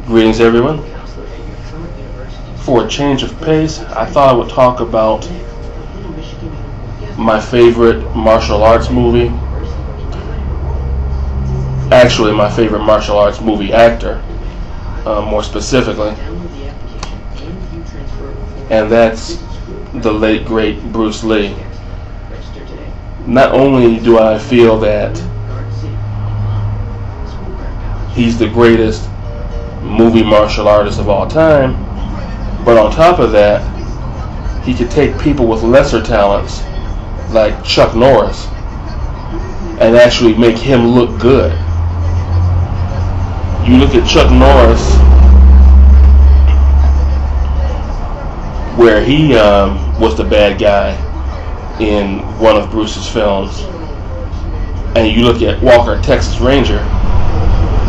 Greetings, everyone. For a change of pace, I thought I would talk about my favorite martial arts movie. Actually, my favorite martial arts movie actor, more specifically. And that's the late, great Bruce Lee. Not only do I feel that he's the greatest movie martial artist of all time, but on top of that, he could take people with lesser talents like Chuck Norris and actually make him look good. You look at Chuck Norris, where he was the bad guy in one of Bruce's films, and you look at Walker, Texas Ranger,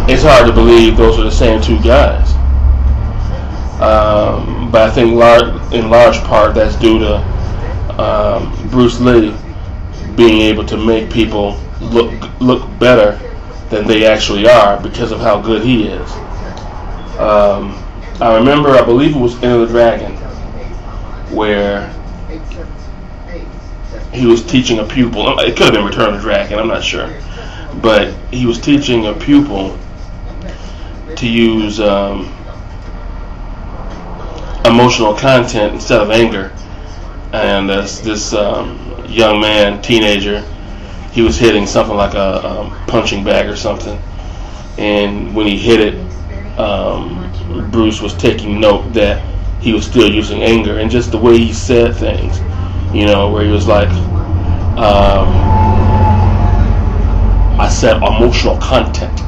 it's hard to believe those are the same two guys. But I think in large part that's due to Bruce Lee being able to make people look better than they actually are because of how good he is. I remember, I believe it was Enter the Dragon, where he was teaching a pupil. It could have been Return of the Dragon, I'm not sure. But he was teaching a pupil to use emotional content instead of anger. And this young man, teenager, he was hitting something like a punching bag or something. And when he hit it, Bruce was taking note that he was still using anger, and just the way he said things, where he was like, I said emotional content,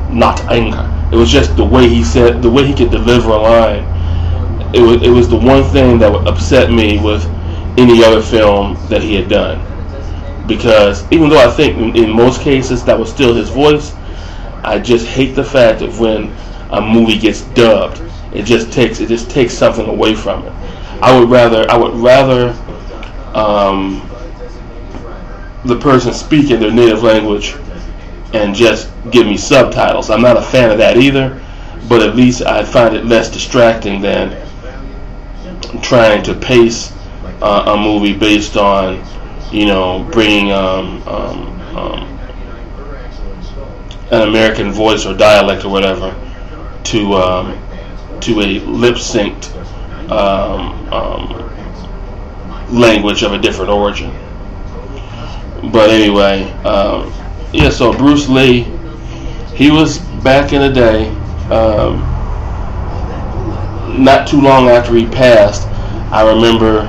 not anger. It was just the way he said, the way he could deliver a line. It was the one thing that would upset me with any other film that he had done, because even though I think in most cases that was still his voice, I just hate the fact that when a movie gets dubbed, it just takes something away from it. I would rather the person speak in their native language and just give me subtitles. I'm not a fan of that either, but at least I find it less distracting than trying to pace a movie based on, bringing an American voice or dialect or whatever to a lip-synced language of a different origin. But anyway, so Bruce Lee, he was back in the day, not too long after he passed. I remember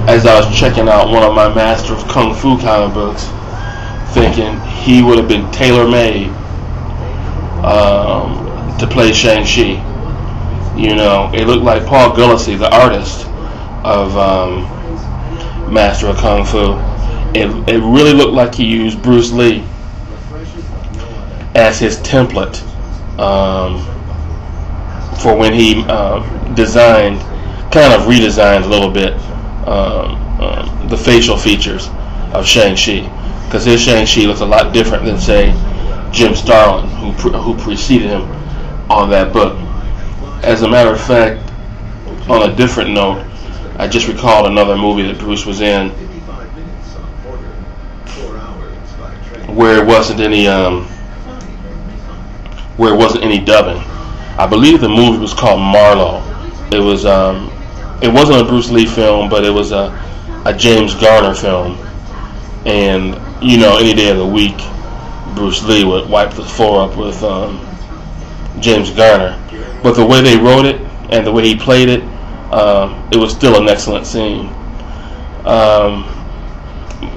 as I was checking out one of my Master of Kung Fu comic books, thinking he would have been tailor-made to play Shang-Chi. It looked like Paul Gulacy, the artist of Master of Kung Fu. It really looked like he used Bruce Lee as his template for when he redesigned a little bit the facial features of Shang-Chi, because his Shang-Chi looks a lot different than, say, Jim Starlin, who preceded him on that book. As a matter of fact, on a different note, I just recalled another movie that Bruce was in where it wasn't any dubbing. I believe the movie was called Marlowe. It wasn't a Bruce Lee film, but it was a James Garner film. And any day of the week, Bruce Lee would wipe the floor up with James Garner. But the way they wrote it and the way he played it, it was still an excellent scene.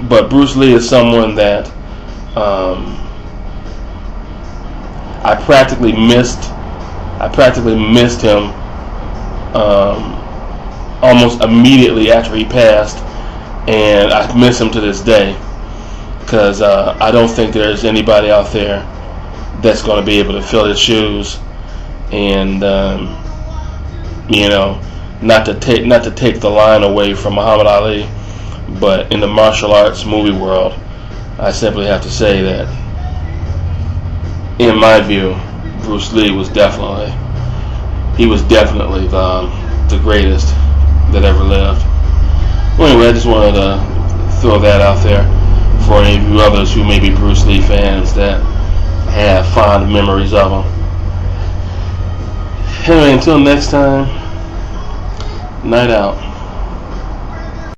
But Bruce Lee is someone that I practically missed him almost immediately after he passed, and I miss him to this day, because I don't think there's anybody out there that's going to be able to fill his shoes, and not to take the line away from Muhammad Ali, but in the martial arts movie world, I simply have to say that in my view, Bruce Lee was definitely the greatest that ever lived. Well, anyway, I just wanted to throw that out there for any of you others who may be Bruce Lee fans that have fond memories of him. Anyway, until next time, night out.